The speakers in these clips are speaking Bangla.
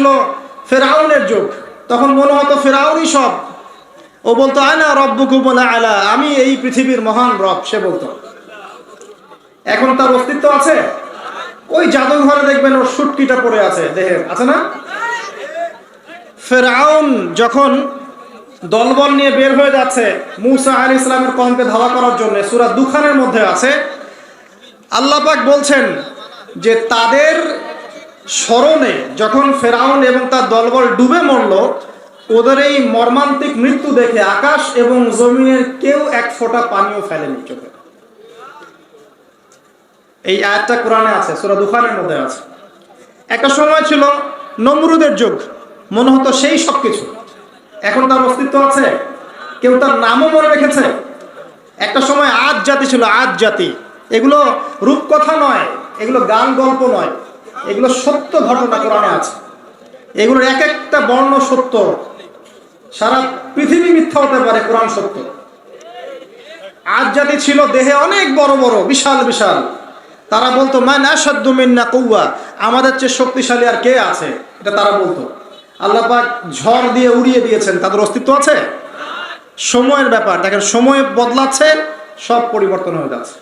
ছিল ফেরাউনের যুগ, তখন মনে হতো ফেরাউনই সব। ও বলতো আনা রব্বুকুমুল আলা, আমি এই পৃথিবীর মহান রব, সে বলতো। এখন তার অস্তিত্ব আছে? ওই জাদুঘরে দেখবেন ওর সুটকিটা পড়ে আছে, দেহের আছে না? ফেরাউন যখন দলবল নিয়ে বের হয়ে যাচ্ছে মুসা আলাইহিস সালামের কওমকে ধাওয়া করার জন্য, সূরা দুখানের মধ্যে আছে, আল্লাহ পাক বলছেন যে তাদের স্মরণে যখন ফেরাউন এবং তার দলবল ডুবে মরল, ওদের এই মর্মান্তিক মৃত্যু দেখে আকাশ এবং জমিনের কেউ এক ফোঁটা পানিও ফেলেনি চোখে। এই আয়াতটা কোরআনে আছে, সূরা দুখানের মধ্যে আছে। একটা সময় ছিল নমরুদের যুগ, মনে হতো সেই সব কিছু। এখন তার অস্তিত্ব আছে? কেউ তার নামও মনে রেখেছে? একটা সময় আদ জাতি ছিল, আদ জাতি। এগুলো রূপকথা নয়, এগুলো গান গল্প নয়, এগুলো সত্য ঘটনা কোরআনে আছে। এগুলোর এক একটা বর্ণ সত্য, সারা পৃথিবী মিথ্যা হতে পারে, কোরআন সত্য। আদ জাতি ছিল দেহে অনেক বড় বড়, বিশাল বিশাল। তারা বলতো মান আশাদ্দু মিন্না কুওয়া, আমাদের চেয়ে শক্তিশালী আর কে আছে, এটা তারা বলতো। আল্লাহ পাক ঝড় দিয়ে উড়িয়ে দিয়েছেন, তাদের অস্তিত্ব আছে? সময়ের ব্যাপার, দেখেন সময় বদলাচ্ছে, সব পরিবর্তন হয়ে যাচ্ছে।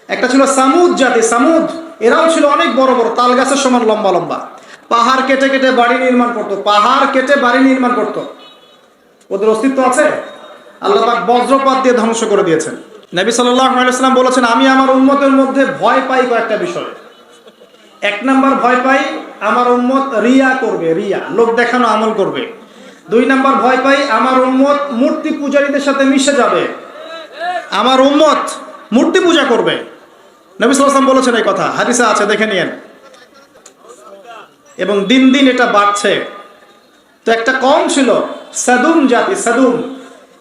একটা ছিল সামুদ জাতি, সামুদ, এরাও ছিল অনেক বড় বড়, তাল গাছের সমান লম্বা লম্বা। পাহাড় কেটে কেটে বাড়ি নির্মাণ করতো, পাহাড় কেটে বাড়ি নির্মাণ করতো। ওদের অস্তিত্ব আছে? আল্লাহ পাক বজ্রপাত দিয়ে ধ্বংস করে দিয়েছেন। নবী সাল্লাল্লাহু আলাইহি ওয়াসাল্লাম বলেছেন, আমি আমার উম্মতের মধ্যে ভয় পাই কয়েকটা বিষয়। এক নাম্বার ভয় পাই আমার উম্মত রিয়া করবে, রিয়া, লোক দেখানো আমল করবে। দুই নাম্বার ভয় পাই আমার উম্মত মূর্তি পূজারীদের সাথে মিশে যাবে, আমার উম্মত মূর্তি পূজা করবে। নবী সাল্লাল্লাহু আলাইহি ওয়াসাল্লাম বলেছেন এই কথা, হাদিসে আছে, দেখে নিয়েন। এবং দিন দিন এটা বাড়ছে। তো একটা কম ছিল সাদুম জাতি, সাদুম,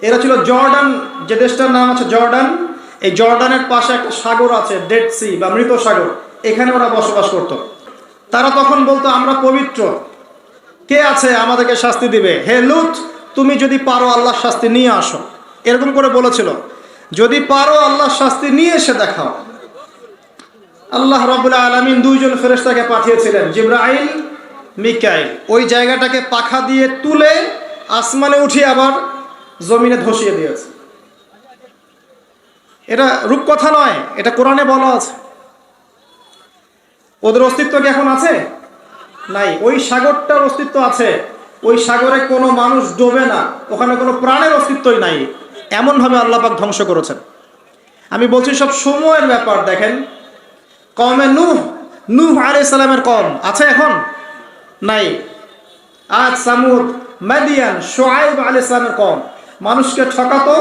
এরা ছিল জর্ডান, যে দেশটার নাম আছে জর্ডান, এই জর্ডানের পাশে একটা সাগর আছে, ডেড সি বা মৃত সাগর, এখানে ওরা বসবাস করত। তারা তখন বলতো আমরা পবিত্র, কে আছে আমাদেরকে শাস্তি দিবে, হে লূত তুমি যদি পারো আল্লাহর শাস্তি নিয়ে আসো, এরকম করে বলেছিল। যদি পারো আল্লাহর শাস্তি নিয়ে এসে দেখাও। আল্লাহ রাব্বুল আলামিন দুইজন ফেরেশতাকে পাঠিয়েছিলেন, জিবরাইল, মিকাইল। ওই জায়গাটাকে পাখা দিয়ে তুলে আসমানে উঠিয়ে আবার জমিনে ধসিয়ে দিয়েছে। এটা রূপকথা নয়, এটা কোরআনে বলা আছে। ওদের অস্তিত্ব কি এখন আছে? নাই। ওই সাগরটার অস্তিত্ব আছে, ওই সাগরে কোনো মানুষ ডোবে না, ওখানে কোনো প্রাণের অস্তিত্বই নাই, এমনভাবে আল্লাহ পাক ধ্বংস করেছেন। আমি বলছি সব সময়ের ব্যাপার। দেখেন কওমে নূহ, নূহ আলাইহিস সালামের কওম আছে এখন? নাই। আদ, সামুদ, মাদিয়ান, শুআয়ব আলাইহিস সালামের কওম মানুষকে ঠকাতো,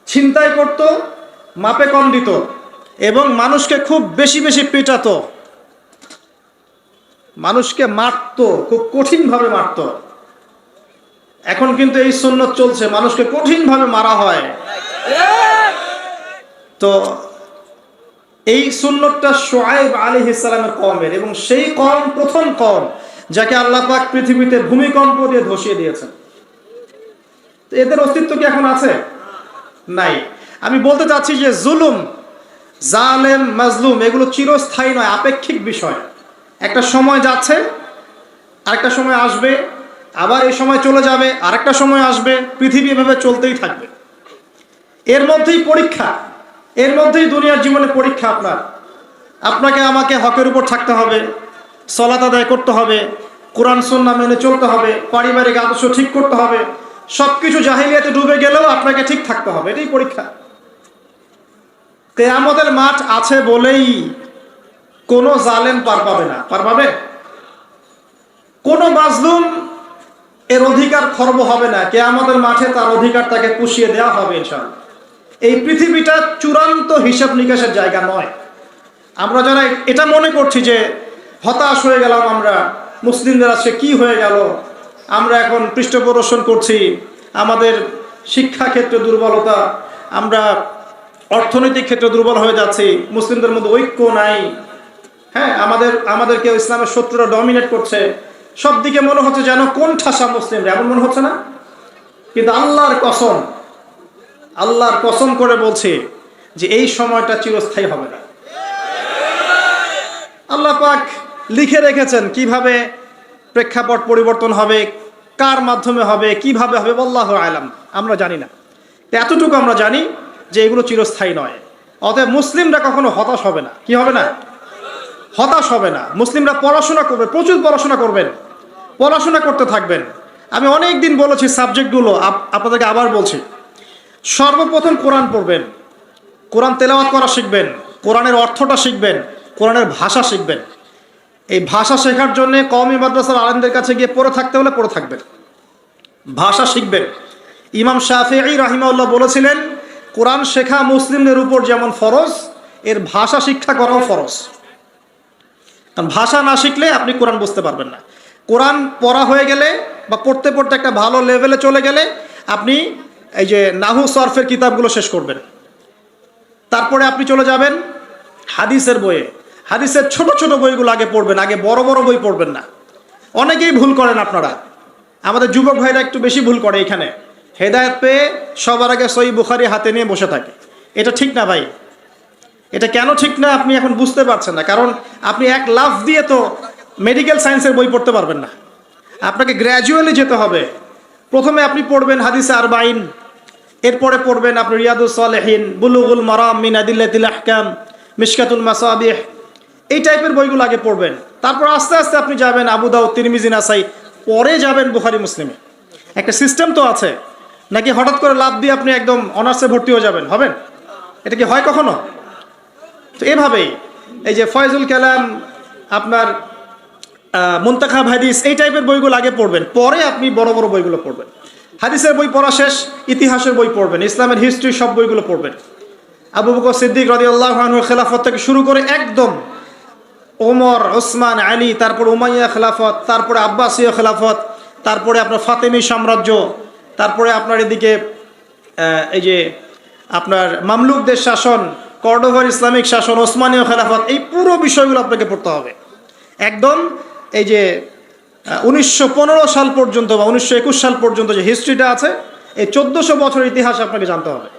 ছিনতাই করত, মাপে কম দিত এবং মানুষকে খুব বেশি বেশি পেটাতো, মানুষকে মারতো, খুব কঠিনভাবে মারতো। এখন কিন্তু এই সুন্নত চলছে, মানুষকে কঠিনভাবে মারা হয়। তো এই সুন্নতটা শুআয়ব আলাইহিস সালামের কওমের, এবং সেই কওম প্রথম কওম যাকে আল্লাহ পাক পৃথিবীতে ভূমিকম্প দিয়ে ধসিয়ে দিয়েছেন। তো এদের অস্তিত্ব কি এখন আছে? নাই। আমি বলতে চাচ্ছি যে জুলুম, জালেম, মাজলুম এগুলো চিরস্থায়ী নয়, আপেক্ষিক বিষয়। একটা সময় যাচ্ছে, আরেকটা সময় আসবে, আবার এই সময় চলে যাবে, আরেকটা সময় আসবে, পৃথিবী এভাবে চলতেই থাকবে। এর মধ্যেই পরীক্ষা, এর মধ্যেই দুনিয়ার জীবনে পরীক্ষা। আপনাকে আমাকে হকের উপর থাকতে হবে, সালাত আদায় করতে হবে, কোরআন সুন্নাহ মেনে চলতে হবে, পারিবারিক আদর্শ ঠিক করতে হবে, সবকিছু জাহিলিয়াতে ডুবে গেলেও আপনাকে ঠিক থাকতে হবে, এটাই পরীক্ষা। কিয়ামতের মাঠ আছে বলেই কোনো জালেম পার পাবে না, পার পাবে? কোনো মাজলুম এর অধিকার খর্ব হবে না, কিয়ামতের মাঠে তার অধিকার তাকে পুষিয়ে দেওয়া হবে ইনশাআল্লাহ। এই পৃথিবীটা চূড়ান্ত হিসাব নিকাশের জায়গা নয়। আমরা যারা এটা মনে করছি যে হতাশ হয়ে গেলাম, আমরা মুসলিমদের আজকে কি হয়ে গেল, আমরা এখন পৃষ্ঠপ্রদর্শন করছি আমাদের শিক্ষা ক্ষেত্রে দুর্বলতা, আমরা অর্থনৈতিক ক্ষেত্রে দুর্বল হয়ে যাচ্ছি, মুসলিমদের মধ্যে ঐক্য নাই, হ্যাঁ, আমাদেরকে ইসলামের শত্রুরা ডমিনেট করছে, সব দিকে মনে হচ্ছে যেন কোন ঠাসা মুসলিমরা, এমন মনে হচ্ছে না? কিন্তু আল্লাহর কসম করে বলছে যে এই সময়টা চিরস্থায়ী হবে না। আল্লাহ পাক লিখে রেখেছেন কিভাবে প্রেক্ষাপট পরিবর্তন হবে, কার মাধ্যমে হবে, কিভাবে হবে, আল্লাহু আলাম, আমরা জানি না। এতটুকু আমরা জানি যে এগুলো চিরস্থায়ী নয়। অতএব মুসলিমরা কখনো হতাশ হবে না। কি হবে না? হতাশ হবে না। মুসলিমরা পড়াশোনা করবে, প্রচুর পড়াশোনা করবেন, পড়াশোনা করতে থাকবেন। আমি অনেক দিন বলেছি সাবজেক্টগুলো, আপনাদেরকে আবার বলছি। সর্বপ্রথম কোরআন পড়বেন, কোরআন তেলাওয়াত করা শিখবেন, কোরআনের অর্থটা শিখবেন, কোরআনের ভাষা শিখবেন। এই ভাষা শেখার জন্য কওমি মাদ্রাসার আলেমদের কাছে গিয়ে পড়ে থাকতে হলে পড়ে থাকবেন, ভাষা শিখবেন। ইমাম শাফিঈ রাহিমাহুল্লাহ বলেছিলেন, কোরআন শেখা মুসলিমদের উপর যেমন ফরজ, এর ভাষা শিক্ষা করাও ফরজ। কারণ ভাষা না শিখলে আপনি কোরআন বুঝতে পারবেন না। কোরআন পড়া হয়ে গেলে বা পড়তে পড়তে একটা ভালো লেভেলে চলে গেলে আপনি এই যে নাহু সরফের কিতাবগুলো শেষ করবেন। তারপরে আপনি চলে যাবেন হাদিসের বইয়ে। হাদিসের ছোট ছোট বইগুলো আগে পড়বেন, আগে বড় বড় বই পড়বেন না। অনেকেই ভুল করেন আপনারা, আমাদের যুবক ভাইরা একটু বেশি ভুল করে এখানে। হেদায়েত পেয়ে সবার আগে সহিহ বুখারী হাতে নিয়ে বসে থাকে। এটা ঠিক না ভাই। এটা কেন ঠিক না আপনি এখন বুঝতে পারছেন না, কারণ আপনি এক লাফ দিয়ে তো মেডিকেল সায়েন্সের বই পড়তে পারবেন না। আপনাকে গ্র্যাজুয়ালি যেতে হবে। প্রথমে আপনি পড়বেন হাদিসে আরবাইন, এরপরে পড়বেন আপনি রিয়াদুস সালেহিন, বুলুগুল মারাম মিন আদিল্লাতিল আহকাম, মিশকাতুল মাসাবিহ, এই টাইপের বইগুলো আগে পড়বেন। তারপর আস্তে আস্তে আপনি যাবেন আবু দাউদ, তিরমিজি, নাসাই, পরে যাবেন বুখারী মুসলিমে। একটা সিস্টেম তো আছে, নাকি হঠাৎ করে লাফ দিয়ে আপনি একদম অনার্সে ভর্তি হয়ে যাবেন? হবেন? এটা কি হয় কখনো? তো এভাবেই এই যে ফয়জুল কালাম, আপনার মুনতাখাব হাদিস, এই টাইপের বইগুলো আগে পড়বেন, পরে আপনি বড় বড় বইগুলো পড়বেন। হাদিসের বই পড়া শেষ, ইতিহাসের বই পড়বেন, ইসলামের হিস্ট্রি সব বইগুলো পড়বেন। আবু বকর সিদ্দিক রাদিয়াল্লাহু আনহুর খেলাফত থেকে শুরু করে একদম ওমর, ওসমান, আলী, তারপর উমাইয়া খেলাফত, তারপরে আব্বাসীয় খেলাফত, তারপরে আপনার ফাতেমি সাম্রাজ্য, তারপরে আপনার এদিকে এই যে আপনার মামলুকদের শাসন, কর্ডোভার ইসলামিক শাসন, ওসমানীয় খেলাফত, এই পুরো বিষয়গুলো আপনাকে পড়তে হবে। একদম এই যে 1915 সাল পর্যন্ত বা 1921 সাল পর্যন্ত যে হিস্ট্রিটা আছে, এই 1400 বছরের ইতিহাস আপনাকে জানতে হবে।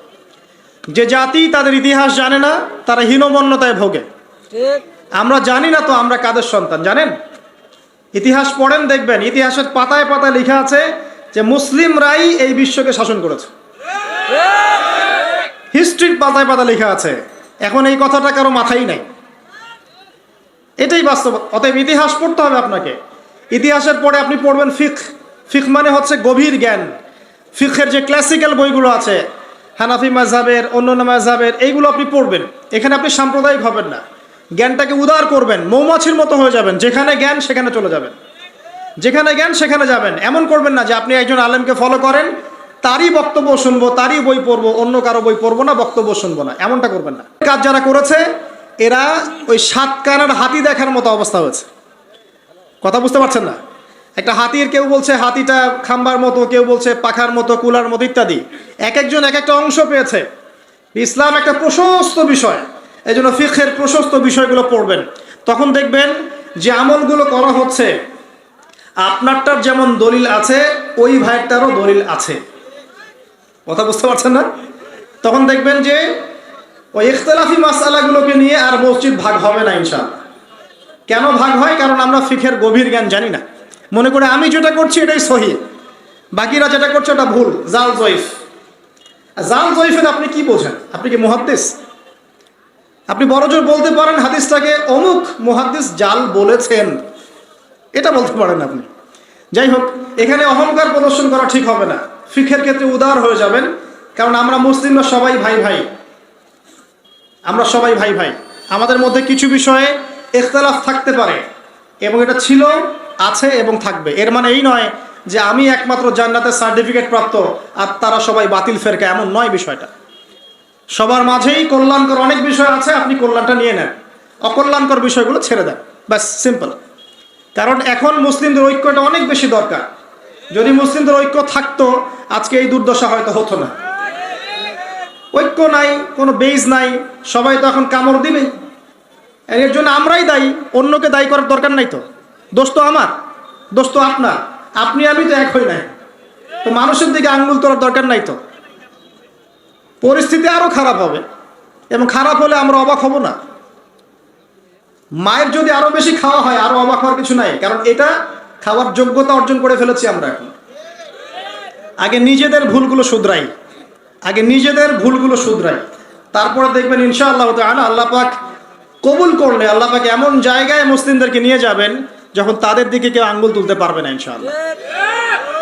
যে জাতি তাদের ইতিহাস জানে না, তারা হীনমন্যতায় ভোগে। আমরা জানি না তো আমরা কাদের সন্তান জানেন? ইতিহাস পড়েন, দেখবেন ইতিহাসের পাতায় পাতায় লেখা আছে যে মুসলিমরাই এই বিশ্বকে শাসন করেছে। হিস্ট্রির পাতায় পাতায় লেখা আছে। এখন এই কথাটা কারো মাথায় নাই, এটাই বাস্তব। অতএব ইতিহাস পড়তে হবে আপনাকে। ইতিহাসের পরে আপনি পড়বেন ফিকহ। ফিকহ মানে হচ্ছে গভীর জ্ঞান। ফিকহের যে ক্লাসিক্যাল বইগুলো আছে, হানাফি মাযহাবের, অন্যান্য মাযহাবের, এইগুলো আপনি পড়বেন। এখানে আপনি সাম্প্রদায়িক হবেন না, জ্ঞানটাকে উদার করবেন, মৌমাছির মতো হয়ে যাবেন। যেখানে জ্ঞান সেখানে চলে যাবেন, যেখানে জ্ঞান সেখানে যাবেন। এমন করবেন না যে আপনি একজন আলেমকে ফলো করেন, তারই বক্তব্য শুনবো, তারই বই পড়বো, অন্য কারো বই পড়বো না, বক্তব্য শুনবো না, এমনটা করবেন না। কাজ যারা করেছে এরা ওই 7 কানার হাতি দেখার মতো অবস্থা হয়েছে। কথা বুঝতে পারছেন না? একটা হাতির, কেউ বলছে হাতিটা খাম্বার মতো, কেউ বলছে পাখার মতো, কুলার মতো ইত্যাদি। এক একজন এক একটা অংশ পেয়েছে। ইসলাম একটা প্রশস্ত বিষয়, এই জন্য ফিকহের প্রশস্ত বিষয়গুলো পড়বেন। তখন দেখবেন যে আমলগুলো করা হচ্ছে, আপনারটার যেমন দলিল আছে ওই ভাইয়েরটারও দলিল আছে। কথা বুঝতে পারছেন না? তখন দেখবেন যে ওই ইখতিলাফি মাসআলাগুলোকে নিয়ে আর মসজিদ ভাগ হবে না ইনশাআল্লাহ। কেন ভাগ হয়? কারণ আমরা ফিকহের গভীর জ্ঞান জানি না। মনে করে আমি যেটা করছি এটাই সহিহ, বাকিরা যেটা করছে ওটা ভুল, জাল জয়ীফ। জাল জয়ীফের আপনি কি বোঝেন? আপনি কি মুহাদ্দিস? আপনি বড়জোর বলতে পারেন হাদিসটাকে অমুক মুহাদ্দিস জাল বলেছেন, এটা বলতে পারেন আপনি। যাই হোক, এখানে অহংকার প্রদর্শন করা ঠিক হবে না। ফিকহের ক্ষেত্রে উদার হয়ে যাবেন, কারণ আমরা মুসলিমরা সবাই ভাই ভাই, আমরা সবাই ভাই ভাই। আমাদের মধ্যে কিছু বিষয়ে ইখতিলাফ থাকতে পারে, এবং এটা ছিল, আছে এবং থাকবে। এর মানে এই নয় যে আমি একমাত্র জান্নাতের সার্টিফিকেট প্রাপ্ত আর তারা সবাই বাতিল ফেরকা, এমন নয় বিষয়টা। সবার মাঝেই কল্যাণকর অনেক বিষয় আছে, আপনি কল্যাণটা নিয়ে নেন, অকল্যাণকর বিষয়গুলো ছেড়ে দেন, ব্যাস, সিম্পল। কারণ এখন মুসলিমদের ঐক্যটা অনেক বেশি দরকার। যদি মুসলিমদের ঐক্য থাকতো আজকে এই দুর্দশা হয়তো হতো না। ঐক্য নাই, কোনো বেজ নাই, সবাই তো এখন কামড় দিবেই। এর জন্য আমরাই দায়ী, অন্যকে দায়ী করার দরকার নাই তো। দোষ তো আমার, দোষ তো আপনার, আপনি আমি তো এক হই নাই, তো মানুষের দিকে আঙ্গুল তোলার দরকার নাই তো। পরিস্থিতি আরো খারাপ হবে, এবং খারাপ হলে আমরা অবাক হব না। মায়ের যদি আরো বেশি খাওয়া হয় আরো অবাক হওয়ার কিছু নাই, কারণ এটা খাওয়ার যোগ্যতা অর্জন করে ফেলেছি আমরা এখন। আগে নিজেদের ভুলগুলো শুধরাই, তারপরে দেখবেন ইনশাআল্লাহ তাআলা আল্লাহ পাক কবুল করলে আল্লাহ পাক এমন জায়গায় মুসলিমদেরকে নিয়ে যাবেন যখন তাদের দিকে কেউ আঙ্গুল তুলতে পারবে না ইনশাআল্লাহ।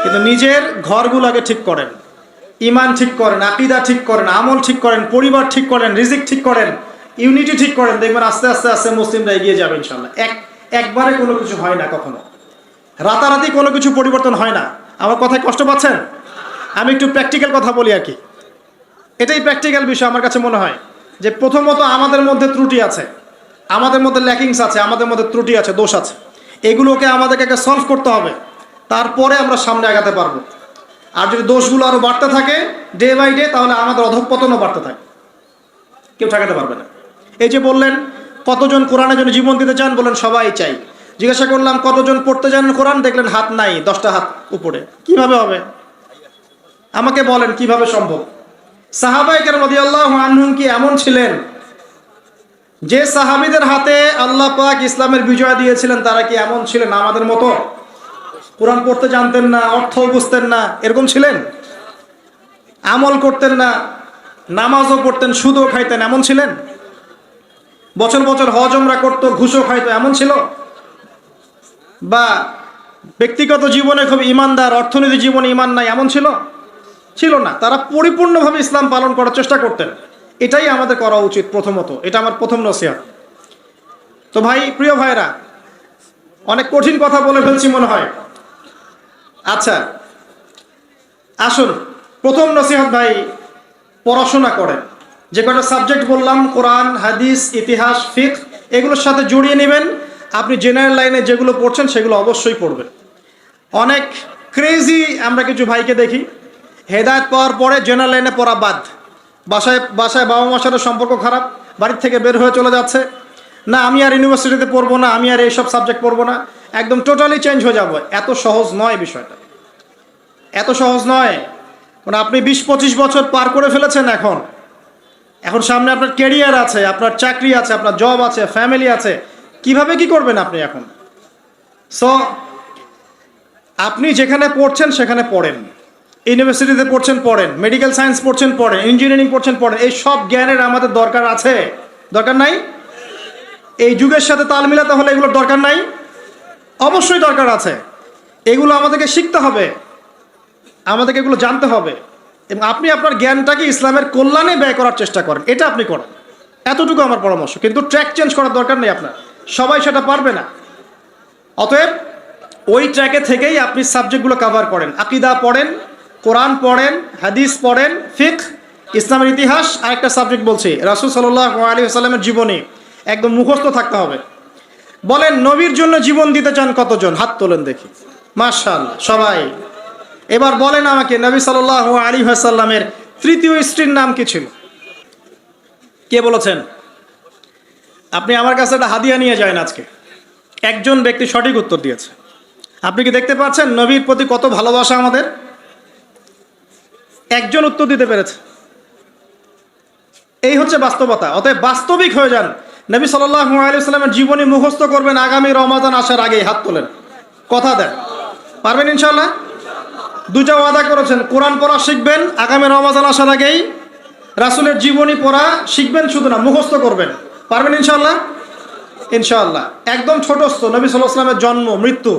কিন্তু নিজের ঘরগুলো আগে ঠিক করেন, ঈমান ঠিক করেন, আকীদা ঠিক করেন, আমল ঠিক করেন, পরিবার ঠিক করেন, রিজিক ঠিক করেন, ইউনিটি ঠিক করেন, দেখবেন আস্তে আস্তে আস্তে মুসলিমরা এগিয়ে যাবে ইনশাআল্লাহ। একবারে কোনো কিছু হয় না, কখনো রাতারাতি কোনো কিছু পরিবর্তন হয় না। আমার কথায় কষ্ট পাচ্ছেন? আমি একটু প্র্যাকটিক্যাল কথা বলি আর কি। এটাই প্র্যাকটিক্যাল বিষয় আমার কাছে মনে হয় যে প্রথমত আমাদের মধ্যে ত্রুটি আছে, আমাদের মধ্যে ল্যাকিংস আছে, আমাদের মধ্যে ত্রুটি আছে, দোষ আছে। এগুলোকে আমাদেরকে সলভ করতে হবে, তারপরে আমরা সামনে আগাতে পারবো। আর যদি দোষগুলো আরও বাড়তে থাকে ডে বাই ডে, তাহলে আমাদের অধঃপতনও বাড়তে থাকে, কেউ ঠেকাতে পারবে না। এই যে বললেন কতজন কোরআনের জন্য জীবন দিতে চান, বলেন সবাই চাই। জিজ্ঞাসা করলাম কতজন পড়তে জানেন কোরআন, দেখলেন হাত নাই, 10টা হাত উপরে। কিভাবে হবে? আমাকে বলেন কিভাবে সম্ভব? সাহাবায়ে কেরাম রাদিয়াল্লাহু আনহুম কি এমন ছিলেন যে সাহাবীদের হাতে আল্লাহ পাক ইসলামের বিজয় দিয়েছিলেন? তারা কি এমন ছিলেন আমাদের মতো কোরআন পড়তে জানতেন না, অর্থ বুঝতেন না, এরকম ছিলেন? আমল করতেন না, নামাজও পড়তেন, সুদও খাইতেন, এমন ছিলেন? বছর বছর হজ উমরা করতো, ঘুষও খাইতো, এমন ছিল? বা ব্যক্তিগত জীবনে খুব ইমানদার, অর্থনীতি জীবনে ইমান নাই, এমন ছিল? ছিল না। তারা পরিপূর্ণভাবে ইসলাম পালন করার চেষ্টা করতেন। এটাই আমাদের করা উচিত প্রথমত। এটা আমার প্রথম নসিহত। তো ভাই, প্রিয় ভাইরা, অনেক কঠিন কথা বলে ফেলছি মনে হয়। আচ্ছা আসুন, প্রথম নসিহত ভাই, পড়াশোনা করেন। যে কটা সাবজেক্ট বললাম, কোরআন, হাদিস, ইতিহাস, ফিকহ, এগুলোর সাথে জড়িয়ে নেবেন। আপনি জেনারেল লাইনে যেগুলো পড়ছেন সেগুলো অবশ্যই পড়বেন। অনেক ক্রেজি আমরা কিছু ভাইকে দেখি, হেদায়েত পাওয়ার পরে জেনারেল লাইনে পড়া বাদ। বাসায় বাবা মার সাথে সম্পর্ক খারাপ, বাড়ির থেকে বের হয়ে চলে যাচ্ছে, না আমি আর ইউনিভার্সিটিতে পড়বো না, আমি আর এইসব সাবজেক্ট পড়বো না, একদম টোটালি চেঞ্জ হয়ে যাব। এত সহজ নয় বিষয়টা, এত সহজ নয়। মানে আপনি 20-25 বছর পার করে ফেলেছেন, এখন সামনে আপনার ক্যারিয়ার আছে, আপনার চাকরি আছে, আপনার জব আছে, ফ্যামিলি আছে, কিভাবে কি করবেন আপনি এখন? সো আপনি যেখানে পড়ছেন সেখানে পড়েন, ইউনিভার্সিটিতে পড়ছেন পড়েন, মেডিকেল সায়েন্স পড়ছেন পড়েন, ইঞ্জিনিয়ারিং পড়ছেন পড়েন। এই সব জ্ঞানের আমাদের দরকার আছে? দরকার নাই? এই যুগের সাথে তাল মিলাতে হলে এগুলোর দরকার নাই? অবশ্যই দরকার আছে। এগুলো আমাদেরকে শিখতে হবে, আমাদেরকে এগুলো জানতে হবে, এবং আপনি আপনার জ্ঞানটাকে ইসলামের কল্যাণে ব্যয় করার চেষ্টা করেন। এটা আপনি করেন, এতটুকু আমার পরামর্শ। কিন্তু ট্র্যাক চেঞ্জ করার দরকার নেই আপনার, সবাই সেটা পারবে না। অতএব ওই ট্র্যাকে থেকেই আপনি সাবজেক্টগুলো কভার করেন। আকীদা পড়েন, কোরআন পড়েন, হাদিস পড়েন, ফিকহ, ইসলামের ইতিহাস। আরেকটা সাবজেক্ট বলছি, রাসূল সাল্লাল্লাহু আলাইহি ওয়াসাল্লামের জীবনী একদম মুখস্থ থাকতে হবে। বলেন নবীর জন্য জীবন দিতে চান কতজন? হাত তোলেন দেখি। মাশাআল্লাহ, সবাই। এবার বলেন আমাকে, নবী সাল্লাল্লাহু আলাইহি ওয়াসাল্লামের তৃতীয় স্ত্রীর নাম কি ছিল? কে বলেছেন? আপনি আমার কাছে একটা হাদিয়া নিয়ে যান আজকে। একজন ব্যক্তি সঠিক উত্তর দিয়েছে। আপনি কি দেখতে পাচ্ছেন নবীর প্রতি কত ভালোবাসা আমাদের? একজন উত্তর দিতে পেরেছে। এই হচ্ছে বাস্তবতা। অতএব বাস্তবিক হয়ে যান। নবী সাল্লাল্লাহু আলাইহি ওয়াসাল্লামের জীবনী মুখস্থ করবেন আগামী রমাদান আসার আগেই। হাত তোলেন, কথা দেন, পারবেন ইনশাআল্লাহ? দুইটা ওয়াদা করেছেন, কোরআন পড়া শিখবেন আগামী রমাদান আসার আগেই, রাসূলের জীবনী পড়া শিখবেন, শুধু না মুখস্থ করবেন। পারবেন ইনশাআল্লাহ? ইনশাআল্লাহ। একদম ছোটস্থ নবী সাল্লাল্লাহু আলাইহি ওয়াসাল্লামের জন্ম, মৃত্যু,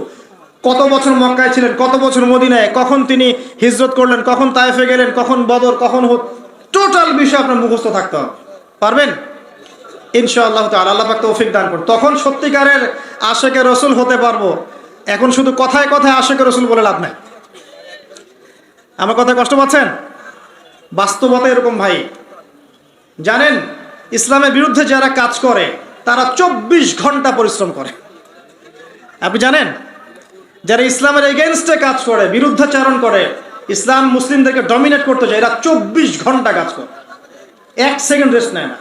কত বছর মক্কায় ছিলেন, কত বছর মদিনায়, কখন তিনি হিজরত করলেন, কখন তায়েফে গেলেন, কখন বদর, কখন টোটাল বিষয় আপনার মুখস্থ থাকতে হবে। পারবেন ইনশাআল্লাহ তাআলা। আল্লাহ পাক তৌফিক দান করুন। তখন সত্যিকারের আশিকে রাসূল হতে পারবো। এখন শুধু কথায় কথায় আশিকে রাসূল বলে লাভ নাই। আমার কথায় কষ্ট পাচ্ছেন? বাস্তবতা এরকম ভাই। জানেন, ইসলামের বিরুদ্ধে যারা কাজ করে তারা 24 ঘন্টা পরিশ্রম করে। আপনি জানেন, যারা ইসলামের এগেইনস্টে কাজ করে, বিরুদ্ধাচারণ করে, ইসলাম মুসলিমদেরকে ডমিনেট করতে যায়, এরা 24 ঘন্টা কাজ করে, 1 সেকেন্ড রেস্ট নেয় না।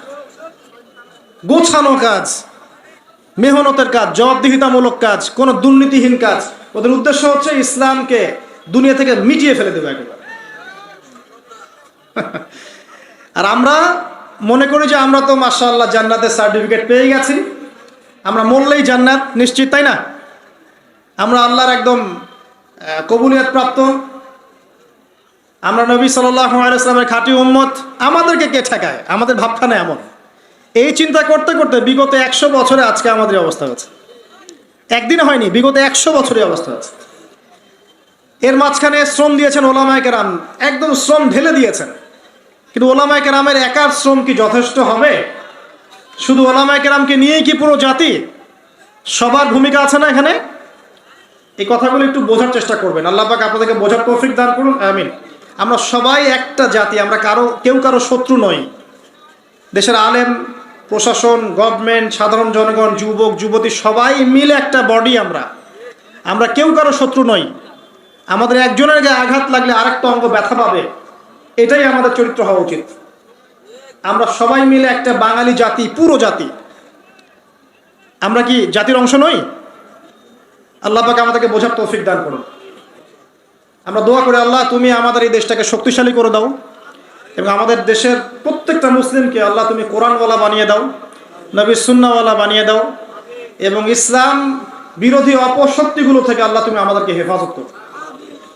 গোছানো কাজ, মেহনতের কাজ, জবাবদিহিতামূলক কাজ, কোনো দুর্নীতিহীন কাজ। ওদের উদ্দেশ্য হচ্ছে ইসলামকে দুনিয়া থেকে মিটিয়ে ফেলে দেবে একেবারে। আর আমরা মনে করি যে আমরা তো মাশাআল্লাহ জান্নাতের সার্টিফিকেট পেয়ে গেছি, আমরা মরলেই জান্নাত নিশ্চিত, তাই না? আমরা আল্লাহর একদম কবুলিয়ত প্রাপ্ত, আমরা নবী সাল্লাল্লাহু আলাইহি ওয়াসাল্লামের খাঁটি উম্মত, আমাদেরকে কে ঠেকায়? আমাদের ভাবখানা এমন। এই চিন্তা করতে করতে বিগত 100 বছরে আজকে আমাদের অবস্থা হচ্ছে। একদিনে হয়নি, বিগত 100 বছরের অবস্থা হচ্ছে। এর মাঝখানে শ্রম দিয়েছেন ওলামায়ে কেরাম, একদম শ্রম ঢেলে দিয়েছেন। কিন্তু ওলামায়ে কেরামের একার শ্রম কি যথেষ্ট হবে? শুধু ওলামায়ে কেরামকে নিয়েই কি পুরো জাতি? সবার ভূমিকা আছে না এখানে? এই কথাগুলো একটু বোঝার চেষ্টা করবেন। আল্লাহ পাক আপনাদেরকে বোঝার তৌফিক দান করুন, আমিন। আমরা সবাই একটা জাতি, আমরা কেউ কারো শত্রু নই। দেশের আলেম, প্রশাসন, গভর্নমেন্ট, সাধারণ জনগণ, যুবক যুবতী সবাই মিলে একটা বডি। আমরা কেউ কারো শত্রু নই। আমাদের একজনের গায়ে আঘাত লাগলে আরেকটা অঙ্গ ব্যথা পাবে, এটাই আমাদের চরিত্র হওয়া উচিত। আমরা সবাই মিলে একটা বাঙালি জাতি, পুরো জাতি। আমরা কি জাতির অংশ নই? আল্লাহ পাক আমাদেরকে বোঝার তৌফিক দান করুন। আমরা দোয়া করি, আল্লাহ তুমি আমাদের এই দেশটাকে শক্তিশালী করে দাও, এবং আমাদের দেশের প্রত্যেকটা মুসলিমকে আল্লাহ তুমি কোরআনওয়ালা বানিয়ে দাও, নবী সুন্নাহওয়ালা বানিয়ে দাও, এবং ইসলাম বিরোধী অপশক্তিগুলো থেকে আল্লাহ তুমি আমাদেরকে হেফাজত করো।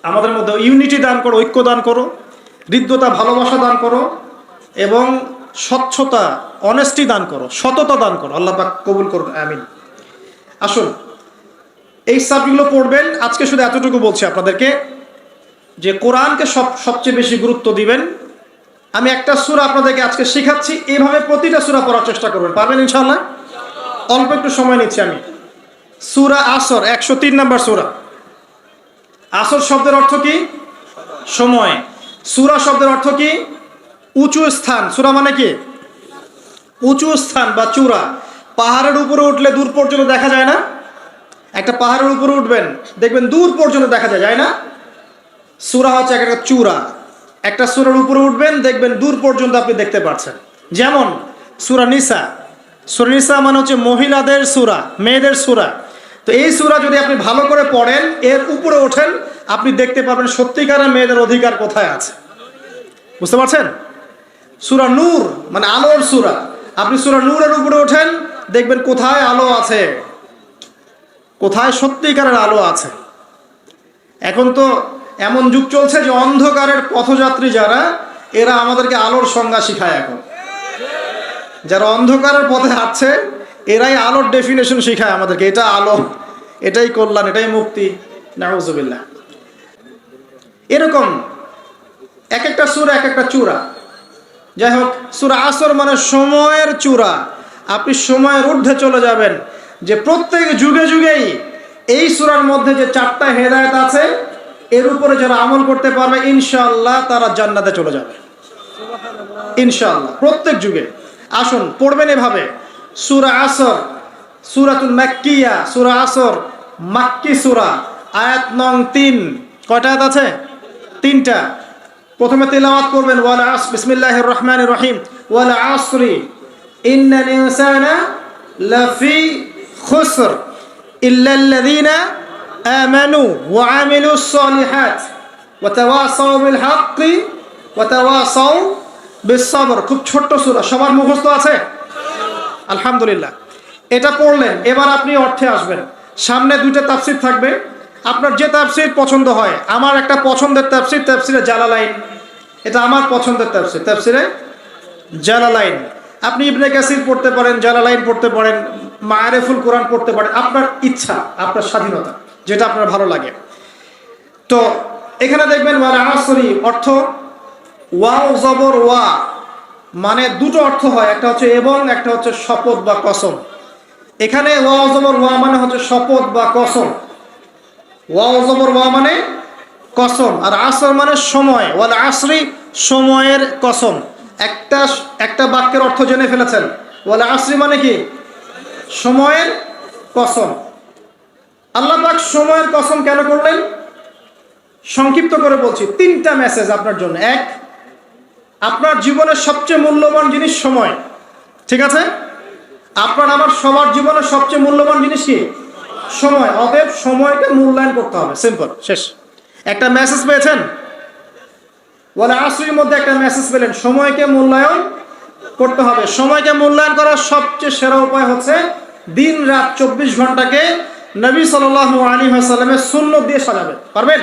আমাদের মধ্যে ইউনিটি দান করো, ঐক্য দান করো, হৃদ্যতা, ভালোবাসা দান করো, এবং স্বচ্ছতা, অনেস্টি দান করো, সততা দান করো। আল্লাহ পাক কবুল করুন, আমিন। আসুন, এই সাবজেক্টগুলো পড়বেন। আজকে শুধু এতটুকু বলছি আপনাদেরকে যে কোরআনকে সবচেয়ে বেশি গুরুত্ব দিবেন। আমি একটা সূরা আপনাদেরকে আজকে শেখাচ্ছি, এইভাবে প্রতিটা সূরা পড়ার চেষ্টা করবেন। পারবেন ইনশাআল্লাহ? অল্প একটু সময় নিচ্ছি আমি। সূরা আসর, 103 নম্বর সূরা। আসর শব্দের অর্থ কি? সময়। সূরা শব্দের অর্থ কি? উঁচু স্থান। সূরা মানে কি? উঁচু স্থান বা চূড়া। পাহাড়ের উপরে উঠলে দূর পর্যন্ত দেখা যায় না? একটা পাহাড়ের উপরে উঠবেন, দেখবেন দূর পর্যন্ত দেখা যায় না? সূরা হচ্ছে একটা চূড়া। একটা সূরার উপরে উঠবেন, দেখবেন দূর পর্যন্ত আপনি দেখতে পাচ্ছেন। যেমন সূরা নিসা। সূরা নিসা মানে হচ্ছে মহিলাদের সূরা, মেয়েদের সূরা। তো এই সূরা যদি আপনি ভালো করে পড়েন, এর উপরে ওঠেন, আপনি দেখতে পাবেন সত্যিকারের মেয়েদের অধিকার কোথায় আছে। বুঝতে পারছেন? সূরা নূর মানে আলোর সূরা। আপনি সূরা নূরের উপরে ওঠেন, দেখবেন কোথায় আলো আছে, কোথায় সত্যিকারের আলো আছে। এখন তো এমন যুগ চলছে যে অন্ধকারের পথযাত্রী যারা, এরা আমাদেরকে আলোর সংজ্ঞা শিখায়। এখন যারা অন্ধকারের পথে হাঁটছে, এরাই আলোর ডেফিনেশন শিখায় আমাদেরকে। এটা আলো, এটাই কল্যাণ, এটাই মুক্তি। নাউজুবিল্লাহ। এরকম এক একটা সূরা এক একটা চূড়া। যাই হোক, সূরা আসর মানে সময়ের চূড়া। আপনি সময়ের ঊর্ধ্বে চলে যাবেন, যে প্রত্যেক যুগে যুগেই এই সূরার মধ্যে যে 4টা হেদায়েত আছে, এর উপরে যারা আমল করতে পারবে ইনশাআল্লাহ তারা জান্নাতে চলে যাবে ইনশাআল্লাহ, প্রত্যেক যুগে। আসুন পড়বেন এভাবে। সূরা আসর, সূরাতুল মাক্কিয়া। সূরা আসর মাক্কি সূরা, আয়াত নং 3। কয়টা আয়াত আছে? 3টা। প্রথমে তেলাওয়াত করবেন, ওয়াল আসর, বিসমিল্লাহির রহমানির রহিম, ওয়াল আসরি ইন্নাল ইনসানা লাফি খুসর ইল্লাল্লাযীনা আমানু ওয়া আমিলুস সলিহাত ওয়া তাওয়াসাউ বিল হাক্কি ওয়া তাওয়াসাউ বিস সবর। খুব ছোট্ট সূরা, সবার মুখস্থ আছে? আলহামদুলিল্লাহ। এটা পড়লেন, এবার আপনি অর্থে আসবেন। সামনে 2টা তাফসীর থাকবে, আপনার যে তাফসীর পছন্দ হয়। আমার একটা পছন্দের তাফসীর, তাফসীরে জালালাইন। এটা আমার পছন্দের তাফসীর, তাফসীরে জালালাইন। আপনি ইবনে কাসির পড়তে পারেন, জালালাইন পড়তে পারেন, মাআরিফুল কোরআন পড়তে পারেন। আপনার ইচ্ছা, আপনার স্বাধীনতা, যেটা আপনার ভালো লাগে। তো এখানে দেখবেন ওয়াল আসরি অর্থ ওয়াও জবর ওয়া, মানে 2টো অর্থ হয়, একটা হচ্ছে এবং, একটা হচ্ছে শপথ বা কসম। এখানে ওয়াও জবর ওয়া মানে হচ্ছে শপথ বা কসম। ওয়াও জবর ওয়া মানে কসম, আর আসর মানে সময়। ওয়াল আসরি সময়ের কসম। একটা বাক্যের অর্থ জেনে ফেলেছেন। ওয়াল আসরি মানে কি? সময়ের কসম। আল্লাহ পাক সময়ের কসম কেন করলেন? সংক্ষিপ্ত করে বলছি, 3টা মেসেজ আপনার জন্য। 1, আপনার জীবনের সবচেয়ে মূল্যবান জিনিস সময়, ঠিক আছে? আপনার আমার সবার জীবনের সবচেয়ে মূল্যবান জিনিস কি? সময়। অতএব সময়কে মূল্যায়ন করতে হবে, সিম্পল, শেষ। একটা মেসেজ পেয়েছেন, ওয়াল আসরির মধ্যে একটা মেসেজ পেলেন, সময়কে মূল্যায়ন করতে হবে। সময়কে মূল্যায়ন করার সবচেয়ে সেরা উপায় হচ্ছে দিন রাত 24 ঘন্টাকে নবী সাল্লাল্লাহু আলাইহি ওয়াসাল্লামের সুন্নত দিয়ে সাজাবেন। পারবেন?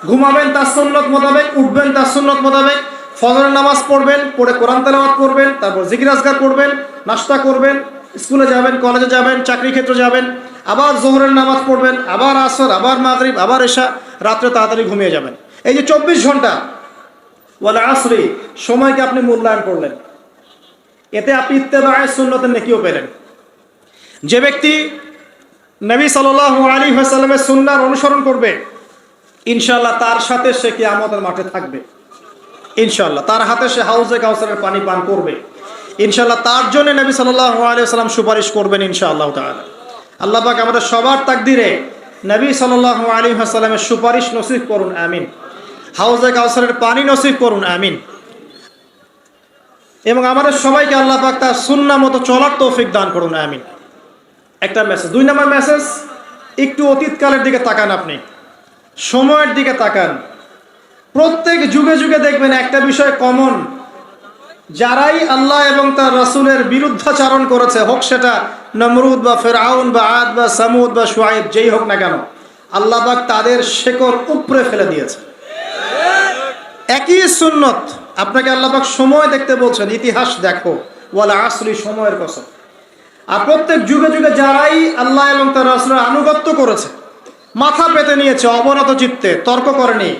ঘুমাবেন তার সুন্নত মোতাবেক, উঠবেন তার সুন্নত মোতাবেক, ফজরের নামাজ পড়বেন, পড়ে কোরআন তেলাওয়াত করবেন, তারপর জিকির আজকার করবেন, নাস্তা করবেন, স্কুলে যাবেন, কলেজে যাবেন, চাকরি ক্ষেত্রে যাবেন, আবার জোহরের নামাজ পড়বেন, আবার আসর, আবার মাগরিব, আবার এশা, রাত্রে তাড়াতাড়ি ঘুমিয়ে যাবেন। এই যে 24 ঘন্টা ওয়াল আসরি, সময়কে আপনি মূল্যায়ন করলেন, এতে আপনি ইত্তেবায়ে সুন্নতের নেকিও পেলেন। যে ব্যক্তি নবী সাল্লাল্লাহু আলাইহি ওয়াসাল্লামের সুন্নাহর অনুসরণ করবে, ইনশাআল্লাহ তার সাথে সে কিয়ামতের মাঠে থাকবে। ইনশাআল্লাহ তার হাতে সে হাউজে কাউসারের পানি পান করবে। ইনশাআল্লাহ তার জন্য নবী সাল্লাল্লাহু আলাইহি ওয়াসাল্লাম সুপারিশ করবেন ইনশাআল্লাহ তাআলা। আল্লাহ পাক আমাদের সবার তাকদিরে নবী সাল্লাল্লাহু আলাইহি ওয়াসাল্লামের সুপারিশ নসিব করুন, আমিন। হাউজে কাউসারের পানি নসিব করুন, আমিন। এবং আমাদের সবাইকে আল্লাহ পাক তার সুন্নাহ মতো চলার তৌফিক দান করুন, আমিন। একটা মেসেজ। 2 নম্বর মেসেজ, একটু অতীতকালের দিকে তাকান, আপনি সময়ের দিকে তাকান। প্রত্যেক যুগে যুগে দেখবেন একটা বিষয় কমন, যারাই আল্লাহ এবং তার রাসূলের বিরুদ্ধাচারণ করেছে, হোক সেটা নমরুদ বা ফেরাউন বা আদ বা সামুদ বা শুআইব, যেই হোক না কেন, আল্লাহ পাক তাদের শেকড় উপড়ে ফেলে দিয়েছে। একই সুন্নত আপনাকে আল্লাহ পাক সময় দেখতে বলছেন, ইতিহাস দেখো, ওয়াল আসরি, সময়ের কসম। আর প্রত্যেক যুগে যুগে যারাই আল্লাহ এবং তার রাসূলের আনুগত্য করেছে, মাথা পেতে নিয়েছে অবনত চিত্তে, তর্ক করেনি,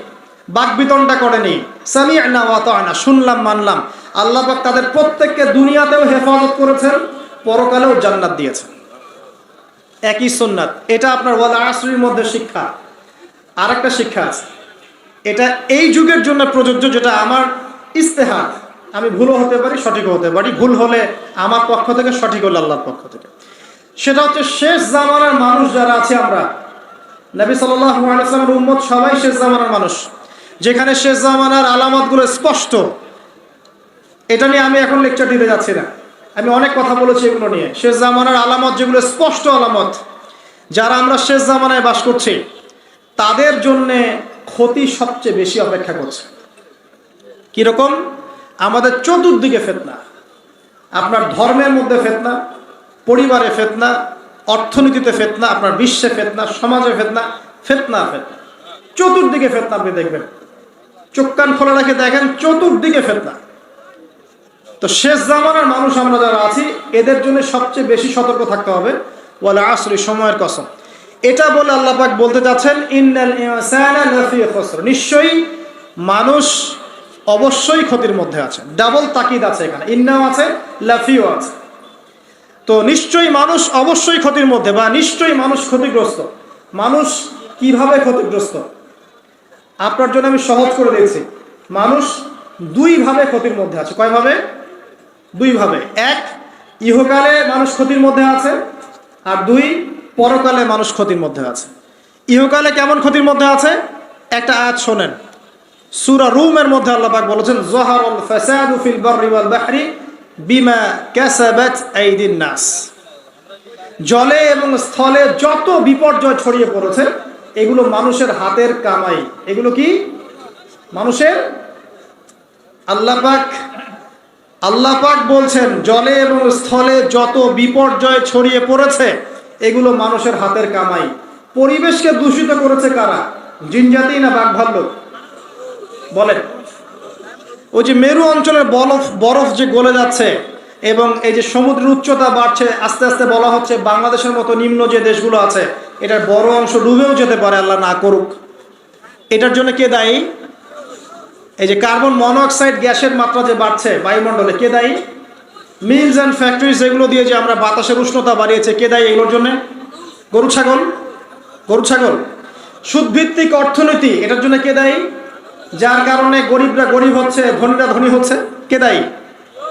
বাকবিতণ্ডা করেনি, সামি'না ওয়া আতা'না, শুনলাম মানলাম, আল্লাহ পাক তাদের প্রত্যেককে দুনিয়াতেও হেফাজত করেছেন, পরকালেও জান্নাত দিয়েছেন। একই সুন্নাত। এটা আপনার ওয়াল আসরির মধ্যে শিক্ষা। আরেকটা শিক্ষা আছে, এটা এই যুগের জন্য প্রযোজ্য, যেটা আমার ইস্তেহাদ, আমি ভুলও হতে পারি, সঠিকও হতে পারি, ভুল হলে আমার পক্ষ থেকে, সঠিক হলে আল্লাহর পক্ষ থেকে। সেটা হচ্ছে শেষ জামানার মানুষ যারা আছে, আমরা নবী সাল্লাল্লাহু আলাইহি ওয়াসাল্লামের উম্মত সবাই শেষ জামানার মানুষ, যেখানে শেষ জামানার আলামতগুলো স্পষ্ট। এটা নিয়ে আমি এখন লেকচার দিতে যাচ্ছি না, আমি অনেক কথা বলেছি এগুলো নিয়ে। শেষ জামানার আলামত যেগুলো স্পষ্ট আলামত, যারা আমরা শেষ জামানায় বাস করছি, তাদের জন্যে ক্ষতি সবচেয়ে বেশি অপেক্ষা করছে। কিরকম? আমাদের চতুর্দিকে ফিতনা, আপনার ধর্মের মধ্যে ফিতনা, পরিবারে ফিতনা, অর্থনীতিতে ফিতনা, আপনার বিশ্বে ফিতনা, সমাজে ফিতনা, ফিতনা ফিতনা, চতুর্দিকে ফিতনা। আপনি দেখবেন, চোখ কান খোলা রেখে দেখেন, চতুর্দিকে ফিতনা। তো শেষ জামানার মানুষ আমরা যারা আছি, এদের জন্য সবচেয়ে বেশি সতর্ক থাকতে হবে। ওয়াল আসরি, সময়ের কসম। এটা বলে আল্লাহ পাক বলতে চাচ্ছেন, ইন্নাল ইনসানা লাফি খুসর, নিশ্চয়ই মানুষ অবশ্যই ক্ষতির মধ্যে আছে। ডাবল তাকিদ আছে এখানে, ইন্নাও আছে, লাফিও আছে। তো নিশ্চয়ই মানুষ অবশ্যই ক্ষতির মধ্যে, বা নিশ্চয়ই মানুষ ক্ষতিগ্রস্ত। মানুষ কিভাবে ক্ষতিগ্রস্ত? আপনার জন্য আমি সহজ করে দিয়েছি। মানুষ 2 ভাবে ক্ষতির মধ্যে আছে। কয়ভাবে? 2 ভাবে। 1, ইহকালে মানুষ ক্ষতির মধ্যে আছে, আর 2, পরকালে মানুষ ক্ষতির মধ্যে আছে। ইহকালে কেমন ক্ষতির মধ্যে আছে? একটা আয়াত শোনেন, সূরা রুমের মধ্যে আল্লাহ পাক বলেছেন, যাহারাল ফাসাদু ফিল বাররি ওয়াল বাহরি বিমা কাসাবাত আইদিন নাস। জলে এবং স্থলে যত বিপর্যয় ছড়িয়ে পড়েছে, এগুলো মানুষের হাতের কামাই। এগুলো কি? মানুষের। আল্লাহ পাক বলছেন, জলে এবং স্থলে যত বিপর্যয় ছড়িয়ে পড়েছে, এগুলো মানুষের হাতের কামাই। পরিবেশকে দূষিত করেছে কারা? জিনজাতি না বাঘ ভাল্লুক? বলেন। ওই যে মেরু অঞ্চলের বরফ যে গলে যাচ্ছে, এবং এই যে সমুদ্রের উচ্চতা বাড়ছে, আস্তে আস্তে বলা হচ্ছে বাংলাদেশের মতো নিম্ন যে দেশগুলো আছে, এটার বড় অংশ ডুবেও যেতে পারে, আল্লাহ না করুক। এটার জন্য কে দায়ী? এই যে কার্বন মনোঅক্সাইড গ্যাসের মাত্রা যে বাড়ছে বায়ুমণ্ডলে, কে দায়ী? মিলস অ্যান্ড ফ্যাক্টরিজ, এগুলো দিয়ে যে আমরা বাতাসের উষ্ণতা বাড়িয়েছে, কে দায়ী এগুলোর জন্য? গরু ছাগল। সুদভিত্তিক অর্থনীতি, এটার জন্য কে দায়ী? যার কারণে গরিবরা গরিব হচ্ছে, ধনীরা ধনী হচ্ছে, কে দায়ী?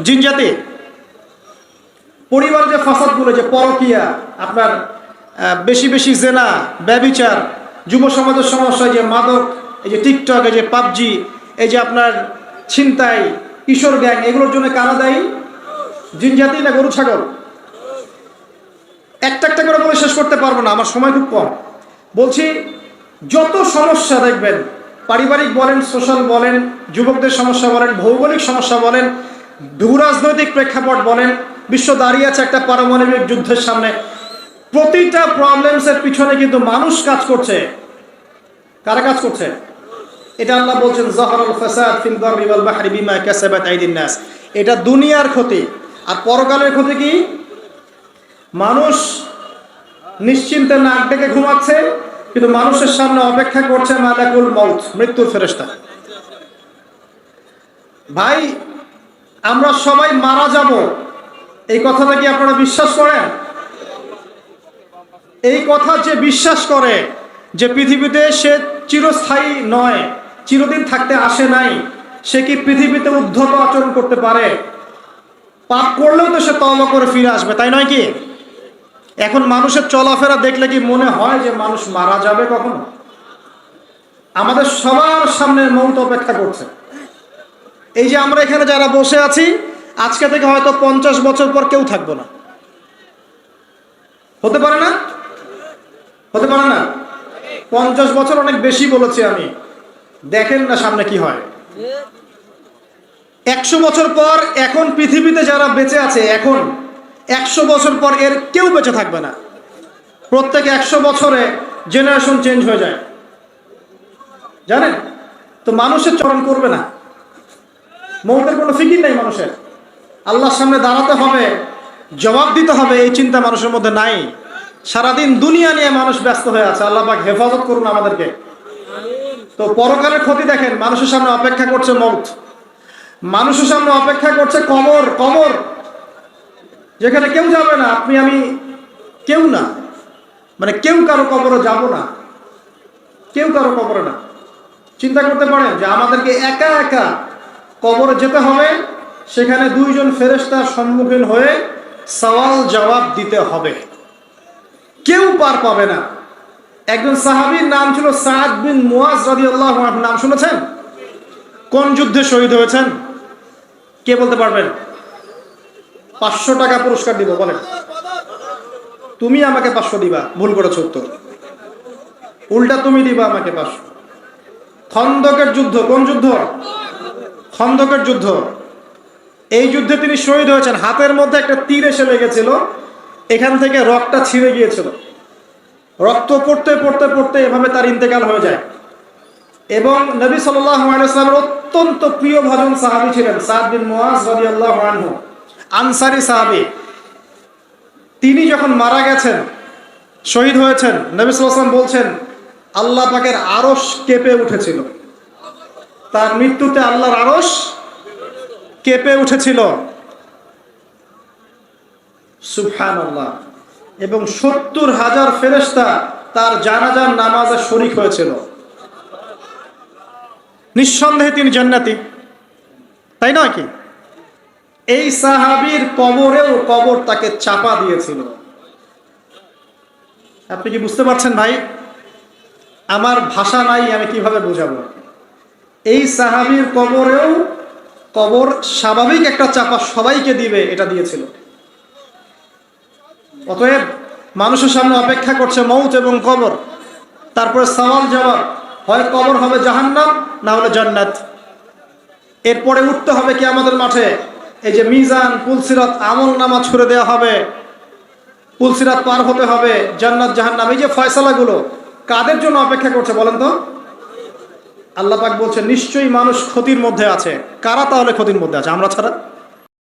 জিনজাতি। পরিবার যে ফাসাদগুলো, যে পরকিয়া, আপনার বেশি বেশি জেনা, ব্যভিচার, যুব সমাজের সমস্যা, যে মাদক, এই যে টিকটক, এই যে পাবজি, এই যে আপনার ছিনতাই, কিশোর গ্যাং, এগুলোর জন্য কারা দায়ী? জিনজাতি না গরু ছাগল? একটা একটা করে বলে শেষ করতে পারবো না, আমার সময় খুব কম। বলছি, যত সমস্যা দেখবেন, পারিবারিক বলেন, সোশ্যাল বলেন, যুবকদের সমস্যা বলেন, ভৌগোলিক সমস্যা বলেন, ভূরাজনৈতিক প্রেক্ষাপট বলেন, বিশ্ব দাঁড়িয়ে আছে একটা পারমাণবিক যুদ্ধের সামনে, প্রতিটা প্রবলেমসের পিছনে কিন্তু মানুষ কাজ করছে। কারা কাজ করছে? এটা আল্লাহ বলছেন যাহারাল ফাসাদ ফিল বাররি ওয়াল বাহরি বিমা কাসাবাত আইদিন নাস। এটা দুনিয়ার ক্ষতি। আর পরকালের ক্ষতি কি? মানুষ নিশ্চিন্তে নাক ডেকে ঘুমাচ্ছে, কিন্তু মানুষের সামনে অপেক্ষা করছে মালাকুল মউত, মৃত্যুর ফেরেশতা। ভাই, আমরা সবাই মারা যাব, এই কথাটা কি আপনারা বিশ্বাস করেন? এই কথা যে বিশ্বাস করে যে পৃথিবীতে সে চিরস্থায়ী নয়, চিরদিন থাকতে আসে নাই, সে কি পৃথিবীতে উদ্ধত আচরণ করতে পারে? পাপ করলেও তো সে তওবা করে ফিরে আসবে, তাই নয় কি? এখন মানুষের চলাফেরা দেখলে কি মনে হয় যে মানুষ মারা যাবে কখনো? আমাদের সবার সামনে মৌত অপেক্ষা করছে। এই যে আমরা এখানে যারা বসে আছি, আজকে থেকে হয়তো 50 বছর পর কেউ থাকবো না। হতে পারে না? হতে পারে না? 50 বছর অনেক বেশি বলেছি আমি, দেখেন না সামনে কি হয়। 100 বছর পর এখন পৃথিবীতে যারা বেঁচে আছে, এখন 100 বছর পর এর কেউ বেঁচে থাকবে না। প্রত্যেক 100 বছরে জেনারেশন চেঞ্জ হয়ে যায়, জানেন তো? মানুষের চরণ করবে না, মৌতের কোনো ফিকির নেই মানুষের। আল্লাহর সামনে দাঁড়াতে হবে, জবাব দিতে হবে, এই চিন্তা মানুষের মধ্যে নাই। সারাদিন দুনিয়া নিয়ে মানুষ ব্যস্ত হয়ে আছে। আল্লাহ পাক হেফাজত করুন আমাদেরকে। তো পরকালের ক্ষতি দেখেন, মানুষের সামনে অপেক্ষা করছে মৌত, মানুষের সামনে অপেক্ষা করছে কবর। কবর যেখানে কেউ যাবে না, আপনি আমি কেউ না, মানে কেউ কারো কবরে যাব না, কেউ কারো কবরে না। চিন্তা করতে পারেন যে আমাদেরকে একা একা কবরে যেতে হবে, সেখানে 2 জন ফেরেশতার সম্মুখীন হয়ে সওয়াল জবাব দিতে হবে, কেউ পার পাবে না। একজন সাহাবীর নাম ছিল সাদ বিন মুয়াজ রাদিয়াল্লাহু আনহু, নাম শুনেছেন? কোন যুদ্ধে শহীদ হয়েছেন কে বলতে পারবেন? 500 টাকা পুরস্কার দিব, বলেন। তুমি আমাকে 500 দিবা, ভুল করেছো উত্তর। উল্টা তুমি দিবা আমাকে 500। খন্দকের যুদ্ধ, কোন যুদ্ধ? খন্দকের যুদ্ধ। এই যুদ্ধে তিনি শহীদ হয়েছেন। হাতের মধ্যে একটা তীর এসে লেগেছিল, এখান থেকে রক্তটা ছিঁড়ে গিয়েছিল। রক্ত পড়তে পড়তে পড়তে এভাবে তার ইন্তেকাল হয়ে যায়। এবং নবী সাল্লাল্লাহু আলাইহি ওয়াসাল্লামের অত্যন্ত প্রিয় ভাজন সাহাবী ছিলেন সাদ বিন মুয়াজ রাদিয়াল্লাহু আনহু, আনসারী সাহাবী। তিনি যখন মারা গেছেন, শহীদ হয়েছেন, নবী সাল্লাল্লাহু আলাইহি ওয়াসাল্লাম বলছেন আল্লাহ পাকের আরশ কেঁপে উঠেছিল। তার মৃত্যুতে আল্লাহর আরশ কেঁপে উঠেছিল, সুবহানাল্লাহ। এবং 70,000 ফেরেশতা তার জানাজার নামাজে শরীক হয়েছিল। নিঃসন্দেহে তিনি জান্নাতি, তাই নয় কি? এই সাহাবীর কবরেও কবর তাকে চাপা দিয়েছিল। আপনি কি বুঝতে পারছেন ভাই? আমার ভাষা নাই, আমি কিভাবে বোঝাবো। এই সাহাবীর কবরেও কবর স্বাভাবিক একটা চাপা সবাইকে দিবে, এটা দিয়েছিল। অতএব মানুষের সামনে অপেক্ষা করছে মৌত এবং কবর, তারপরে সওয়াল জবাব। হয় কবর হবে জাহান্নাম, না হলে জান্নাত। এরপরে উঠতে হবে কিয়ামতের মাঠে। এই যে মিজান, পুলসিরাত, আমল নামা ছুড়ে দেওয়া হবে, পুলসিরাত পার হতে হবে, জান্নাত জাহান্নাম, এই যে ফয়সালাগুলো কাদের জন্য অপেক্ষা করছে বলেন তো? আল্লাহ পাক বলছেন নিশ্চয়ই মানুষ ক্ষতির মধ্যে আছে। কারা তাহলে ক্ষতির মধ্যে আছে? আমরা ছাড়া।